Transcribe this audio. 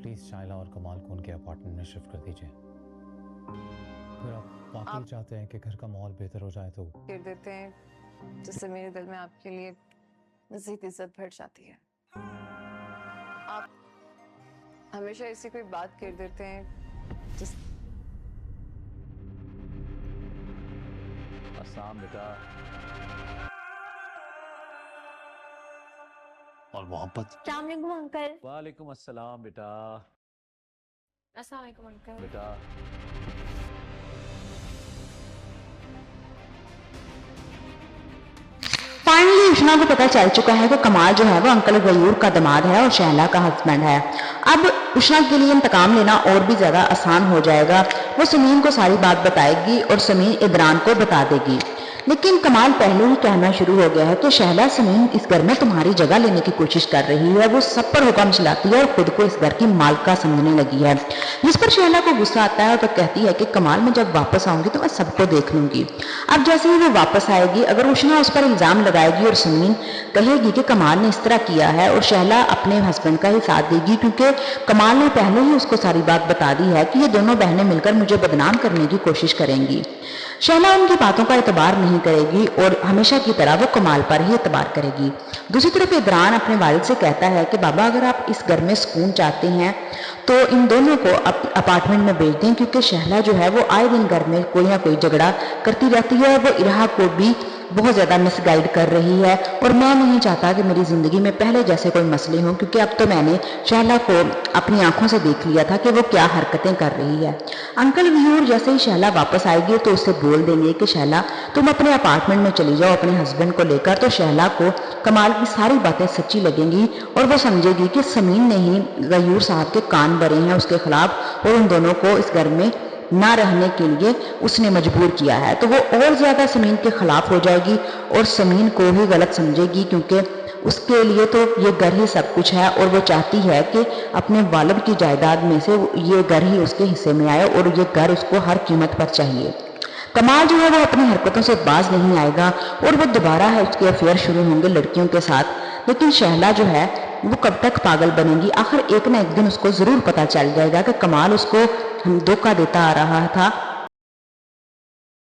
Please शाइला और कमाल को उनके अपार्टमेंट में शिफ्ट कर दीजिए। फिर आप वाकई चाहते हैं कि घर का माहौल बेहतर हो जाए तो कर देते हैं जिससे मेरे दिल में आपके लिए मज़ीद इज्जत बढ़ जाती है। आप हमेशा ऐसी कोई बात कर देते हैं जिस अस्सलाम बेटा। और मोहब्बत। अस्सलाम वालेकुम अंकल। वालेकुम अस्सलाम बेटा। अस्सलाम वालेकुम अंकल। बेटा फाइनली उष्णा को पता चल चुका है कि कमाल जो है वो अंकल गयूर का दामाद है और शहला का हस्बैंड है। अब उष्णा के लिए इंतकाम लेना और भी ज्यादा आसान हो जाएगा। वो समीन को सारी बात बताएगी और समीन इमरान को बता देगी। लेकिन कमाल पहले ही कहना शुरू हो गया है कि शहला समीन इस घर में तुम्हारी जगह लेने की कोशिश कर रही है। वो सब पर हुक्म चलाती है और खुद को इस घर की मालका समझने लगी है, जिस पर शहला को गुस्सा आता है और तो कहती है कि कमाल मैं जब वापस आऊंगी तो मैं सबको देख लूंगी। अब जैसे ही वो वापस आएगी, अगर उष्णा उस पर इल्जाम लगाएगी और समीन कहेगी कि कमाल ने इस तरह किया है और शहला अपने हस्बैंड का ही साथ देगी, क्योंकि कमाल ने पहले ही उसको सारी बात बता दी है कि ये दोनों बहनें मिलकर मुझे बदनाम करने की कोशिश करेंगी। शहला उनकी बातों का एतबार नहीं करेगी और हमेशा की तरह वो कमाल पर ही एतबार करेगी। दूसरी तरफ इमरान अपने वालिद से कहता है कि बाबा अगर आप इस घर में सुकून चाहते हैं तो इन दोनों को अपार्टमेंट में भेज दें, क्योंकि शहला जो है वो आए दिन घर में कोई ना कोई झगड़ा करती रहती है और वो इराहा को भी बहुत ज़्यादा मिसगाइड कर रही है। और मैं नहीं चाहता कि मेरी ज़िंदगी में पहले जैसे कोई मसले हों, क्योंकि अब तो मैंने शहला को अपनी आंखों से देख लिया था कि वो क्या हरकतें कर रही है। अंकल गयूर जैसे ही शहला वापस आएगी तो उससे बोल देंगे कि शहला तुम अपने अपार्टमेंट में चली जाओ अपने हस्बैंड को लेकर। तो शहला को कमाल की सारी बातें सच्ची लगेंगी और वो समझेगी कि समीन ने ही गयूर साहब के कान भरे हैं उसके खिलाफ और उन दोनों को इस घर में ना रहने के लिए उसने मजबूर किया है। तो वो और ज्यादा समीन के खिलाफ हो जाएगी और समीन को ही गलत समझेगी, क्योंकि उसके लिए तो ये घर ही सब कुछ है और वो चाहती है कि अपने वालिद की जायदाद में से ये घर ही उसके हिस्से में आए और ये घर उसको हर कीमत पर चाहिए। कमाल जो है वो अपनी हरकतों से बाज नहीं आएगा और वो दोबारा है उसके अफेयर शुरू होंगे लड़कियों के साथ। लेकिन शहला जो है वो कब तक पागल बनेगी? आखिर एक ना एक दिन उसको जरूर पता चल जाएगा कि कमाल उसको धोखा देता आ रहा था